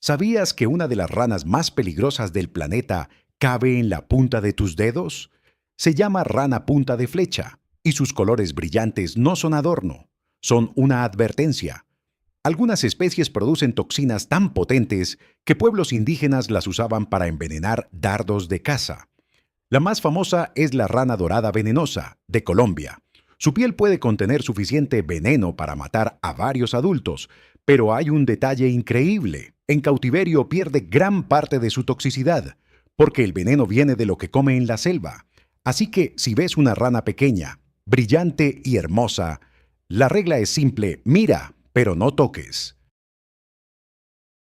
¿Sabías que una de las ranas más peligrosas del planeta cabe en la punta de tus dedos? Se llama rana punta de flecha, y sus colores brillantes no son adorno, son una advertencia. Algunas especies producen toxinas tan potentes que pueblos indígenas las usaban para envenenar dardos de caza. La más famosa es la rana dorada venenosa, de Colombia. Su piel puede contener suficiente veneno para matar a varios adultos, pero hay un detalle increíble. En cautiverio pierde gran parte de su toxicidad, porque el veneno viene de lo que come en la selva. Así que si ves una rana pequeña, brillante y hermosa, la regla es simple: mira, pero no toques.